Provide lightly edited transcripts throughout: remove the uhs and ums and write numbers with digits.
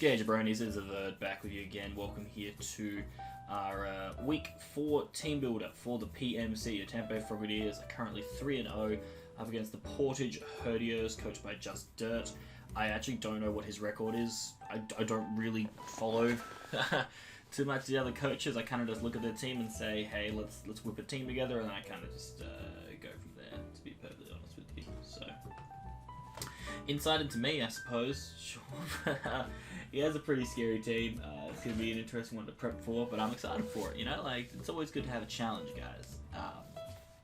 G'day Jabronis, it is Verd back with you again. Welcome here to our week 4 team builder for the PMC. The Tampa Bay Herdiers are currently 3-0 up against the Portage Herdiers, coached by Just Dirt. I actually don't know what his record is. I don't really follow too much the other coaches. I kind of just look at their team and say, hey, let's whip a team together, and I kind of just go from there, to be perfectly honest with you. So, insight into me, I suppose. Sure. He has a pretty scary team. It's going to be an interesting one to prep for, but I'm excited for it, you know? Like, it's always good to have a challenge, guys.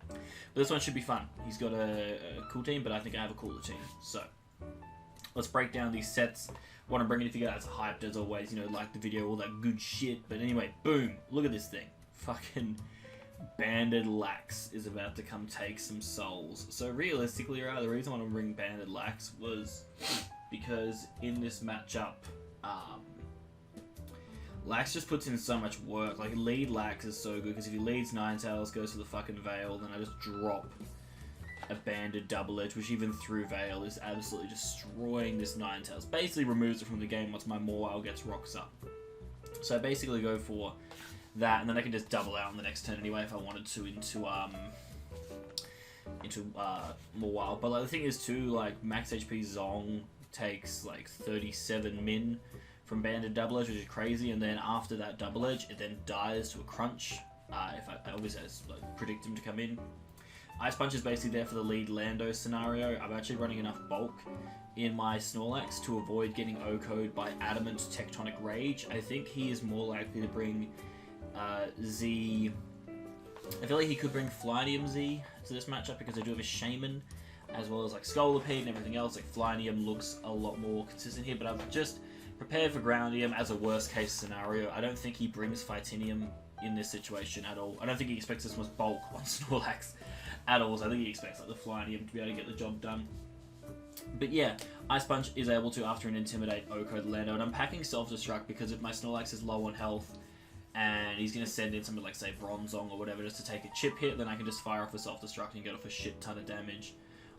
But this one should be fun. He's got a cool team, but I think I have a cooler team. So, let's break down these sets. What I'm bringing it together, it's hyped as always, you know, like the video, all that good shit. But anyway, boom, look at this thing. Fucking Banded Lax is about to come take some souls. So realistically, right, the reason I want to bring Banded Lax was because in this matchup, Lax just puts in so much work. Like, lead Lax is so good, because if he leads Ninetales, goes to the fucking Veil, then I just drop a Banded Double Edge, which even through Veil is absolutely destroying this Ninetales. Basically removes it from the game once my Morwile gets rocks up. So I basically go for that, and then I can just double out on the next turn anyway if I wanted to into Morwile. But like, the thing is too, like, max HP Zong takes like 37 min from Banded Double Edge, which is crazy, and then after that Double Edge, it then dies to a crunch. If I obviously like, predict him to come in. Ice Punch is basically there for the lead Lando scenario. I'm actually running enough bulk in my Snorlax to avoid getting OHKO'd by Adamant Tectonic Rage. I think he is more likely to bring Z... I feel like he could bring Flynium Z to this matchup because I do have a Shaman, as well as like Scolipede and everything else. Like, Flynium looks a lot more consistent here, but I've just prepared for Groundium as a worst case scenario. I don't think he brings Phytinium in this situation at all. I don't think he expects this much bulk on Snorlax at all, so I think he expects like the Flynium to be able to get the job done. But yeah, Ice Punch is able to, after an Intimidate, OHKO the Lando, and I'm packing Self-Destruct because if my Snorlax is low on health and he's going to send in something like, say, Bronzong or whatever just to take a chip hit, then I can just fire off a Self-Destruct and get off a shit ton of damage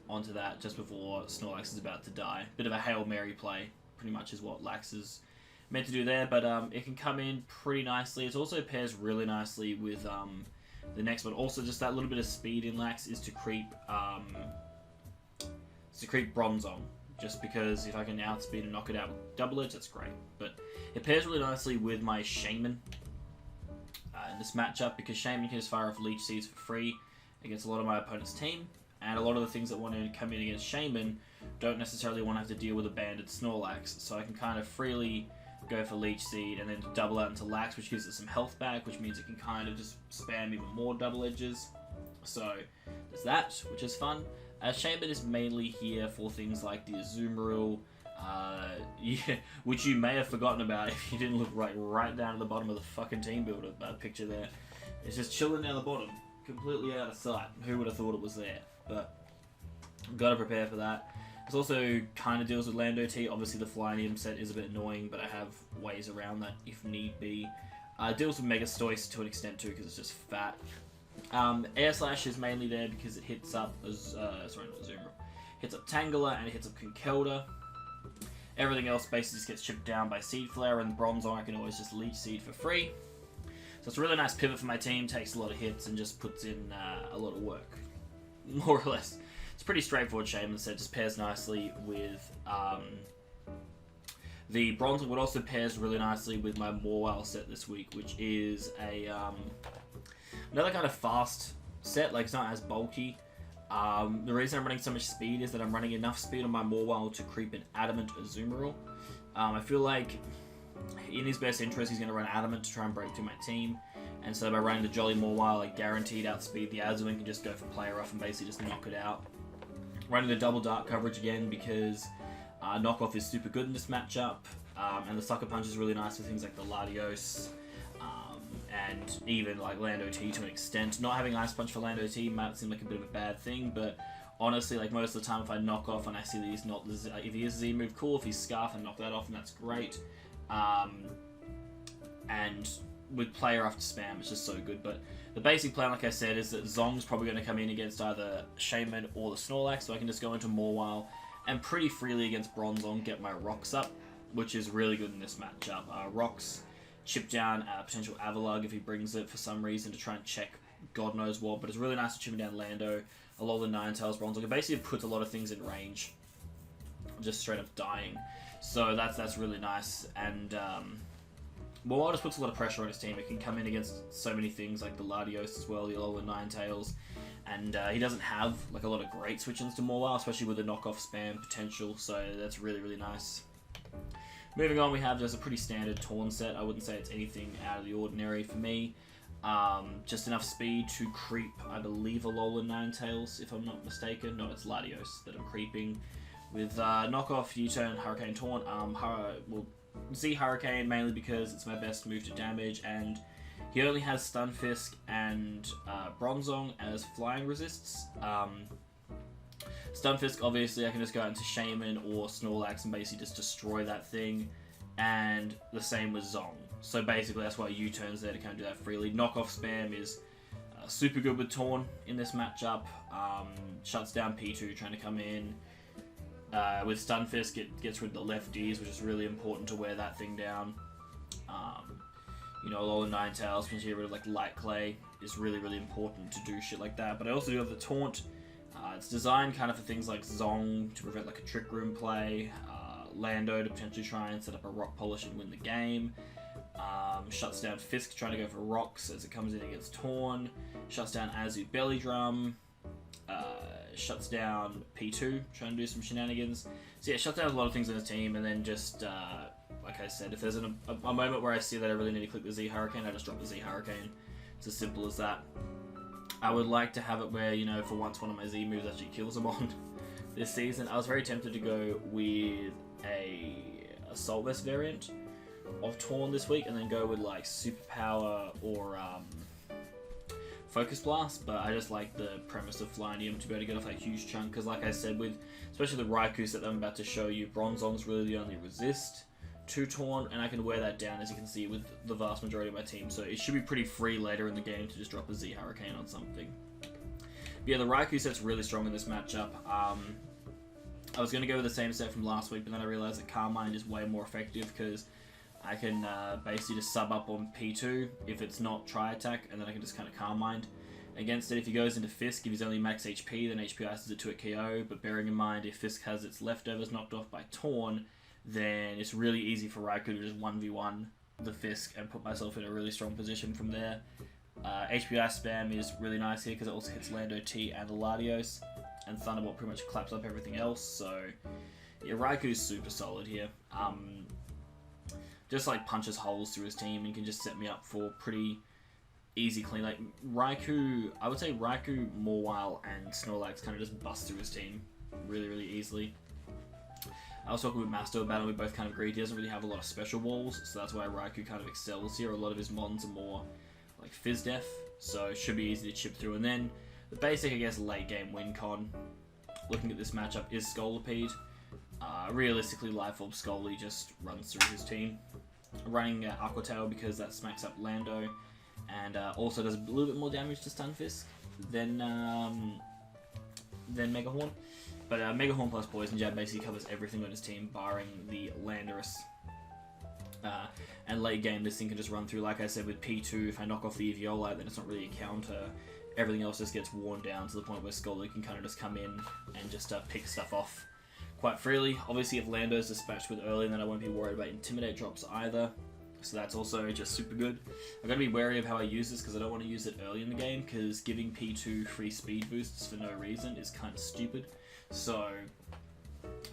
onto that just before Snorlax is about to die. Bit of a Hail Mary play, pretty much is what Lax is meant to do there, but it can come in pretty nicely. It also pairs really nicely with the next one. Also, just that little bit of speed in Lax is to creep Bronzong, just because if I can outspeed and knock it out with Double Edge, that's great. But it pairs really nicely with my Shaman in this matchup, because Shaman can just fire off Leech Seeds for free against a lot of my opponent's team, and a lot of the things that want to come in against Shaman don't necessarily want to have to deal with a Banded Snorlax, so I can kind of freely go for Leech Seed and then double out into Lax, which gives it some health back, which means it can kind of just spam even more Double Edges. So there's that, which is fun. Shaman is mainly here for things like the Azumarill, yeah, which you may have forgotten about if you didn't look right down at the bottom of the fucking team builder picture there. It's just chilling down the bottom, completely out of sight. Who would have thought it was there? But gotta prepare for that. This also kind of deals with Lando T. Obviously the Flynium set is a bit annoying, but I have ways around that if need be. It deals with Mega Stoice to an extent too, because it's just fat. Air Slash is mainly there because it hits up, hits up Tangela and it hits up Conkeldurr. Everything else basically just gets chipped down by Seed Flare, and Bronzong I can always just Leech Seed for free. So it's a really nice pivot for my team, takes a lot of hits and just puts in a lot of work, more or less. It's pretty straightforward Shaman set, just pairs nicely with the Bronzong, but also pairs really nicely with my Morwile set this week, which is a another kind of fast set. Like, it's not as bulky. The reason I'm running so much speed is that I'm running enough speed on my Morwile to creep an Adamant Azumarill. I feel like in his best interest he's going to run Adamant to try and break through my team, and so by running the Jolly Morwile, I guaranteed outspeed the Azumarill and can just go for player off and basically just knock it out. Running the double Dark coverage again because knockoff is super good in this matchup, and the Sucker Punch is really nice for things like the Latios, and even like Lando T to an extent. Not having Ice Punch for Lando T might seem like a bit of a bad thing, but honestly, like, most of the time if I knock off and I see that he's not, if he is a Z move, cool. If he's Scarf, I knock that off and that's great. And with player after spam, it's just so good. But the basic plan, like I said, is that Zong's probably going to come in against either Shaman or the Snorlax, so I can just go into Morwile and pretty freely against Bronzong get my rocks up. which is really good in this matchup. Rocks, chip down, potential Avalug if he brings it for some reason to try and check God knows what, but it's really nice to chip down Lando. A lot of the Ninetales Bronzong. It basically puts a lot of things in range, just straight up dying. So that's really nice, and well, just puts a lot of pressure on his team. It can come in against so many things like the Latios as well, the Alola Ninetales, and he doesn't have like a lot of great switch-ins to Mawile, especially with the knockoff spam potential, so that's really nice. Moving on, we have just a pretty standard Torn set. I wouldn't say it's anything out of the ordinary for me. Just enough speed to creep, I believe, Alola Ninetales, if I'm not mistaken. No, it's Latios that I'm creeping. With knockoff, U-turn, Hurricane Taunt, well, Z Hurricane mainly because it's my best move to damage, and he only has Stunfisk and Bronzong as flying resists. Stunfisk, obviously, I can just go out into Shaman or Snorlax and basically just destroy that thing, and the same with Zong. So basically, that's why U-turn's there to kind of do that freely. Knockoff spam is super good with Torn in this matchup. Shuts down P2 trying to come in. With Stunfisk, it gets rid of the lefties, which is really important to wear that thing down. You know, Alola Ninetales, can get rid of like Light Clay, is really important to do shit like that. But I also do have the Taunt. It's designed kind of for things like Zong to prevent like a Trick Room play, Lando to potentially try and set up a Rock Polish and win the game. Shuts down Fisk trying to go for Rocks as it comes in against Torn. Shuts down Azu Belly Drum. Shuts down P2 trying to do some shenanigans. So yeah, shuts down a lot of things in his team, and then just like I said, if there's a moment where I see that I really need to click the Z Hurricane, I just drop the Z Hurricane. It's as simple as that. I would like to have it where, you know, for once one of my Z moves actually kills him on this season. I was very tempted to go with a Assault Vest variant of Torn this week, and then go with like Superpower or Focus Blast, but I just like the premise of Flynium to be able to get off that huge chunk, because like I said, with especially the Raikou set that I'm about to show you, Bronzong's really the only resist to Torn, and I can wear that down, as you can see, with the vast majority of my team, so it should be pretty free later in the game to just drop a Z Hurricane on something. But yeah, the Raikou set's really strong in this matchup. I was going to go with the same set from last week, but then I realized that Carmine is way more effective, because I can basically just sub up on P2 if it's not Tri-Attack, and then I can just kind of Carmine against it. If he goes into Fisk, if he's only max HP, then HP ices it to a KO, but bearing in mind, if Fisk has its leftovers knocked off by Torn, then it's really easy for Raikou to just 1v1 the Fisk and put myself in a really strong position from there. HPI spam is really nice here because it also hits Lando T and the Latios, and Thunderbolt pretty much claps up everything else, so yeah, Raikou's super solid here. Just like punches holes through his team and can just set me up for pretty easy clean. Like Raikou, I would say Raikou, Mawile, and Snorlax kind of just bust through his team really easily. I was talking with Master about it, and we both kind of agreed he doesn't really have a lot of special walls, so that's why Raikou kind of excels here. A lot of his mons are more like Fizz Def, so it should be easy to chip through. And then the basic, I guess, late game win con, looking at this matchup, is Scolipede. Realistically, Life Orb Scully just runs through his team. Running Aqua Tail because that smacks up Lando, and also does a little bit more damage to Stunfisk than Mega Horn. But Mega Horn plus Poison Jab basically covers everything on his team, barring the Landorus. And late game, this thing can just run through. Like I said, with P2, if I knock off the Eviolite, then it's not really a counter. Everything else just gets worn down to the point where Scully can kind of just come in and just pick stuff off quite freely. Obviously, if Lando's dispatched with early, then I won't be worried about Intimidate drops either. So that's also just super good. I've got to be wary of how I use this because I don't want to use it early in the game, because giving P2 free speed boosts for no reason is kind of stupid. So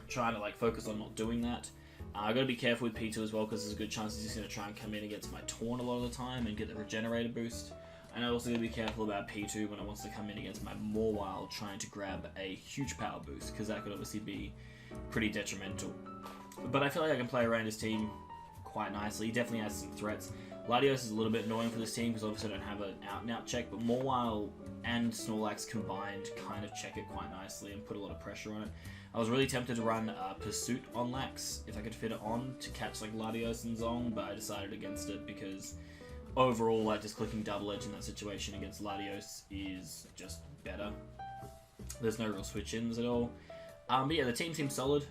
trying to like focus on not doing that. I've got to be careful with P2 as well, because there's a good chance he's going to try and come in against my Torn a lot of the time and get the Regenerator boost. And I also got to be careful about P2 when it wants to come in against my Mawile trying to grab a huge power boost, because that could obviously be pretty detrimental. But I feel like I can play around his team quite nicely. He definitely has some threats. Latios is a little bit annoying for this team because obviously I don't have an out-and-out check, but Mawile and Snorlax combined kind of check it quite nicely and put a lot of pressure on it. I was really tempted to run Pursuit on Lax if I could fit it on to catch like Latios and Zong, but I decided against it because overall, like, just clicking Double Edge in that situation against Latios is just better. There's no real switch-ins at all. But yeah, the team seems solid.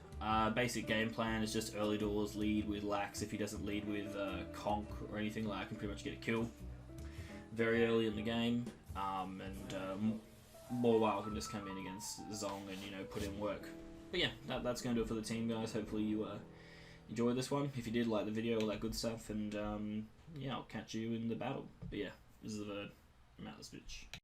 Basic game plan is just early doors, lead with Lax. If he doesn't lead with Conk or anything, like, I can pretty much get a kill very early in the game. Morwile can just come in against Zong and, you know, put in work. But yeah, that's going to do it for the team, guys. Hopefully you enjoyed this one. If you did, like the video, all that good stuff. And yeah, I'll catch you in the battle. But yeah, this is the Verd. I'm out of this bitch.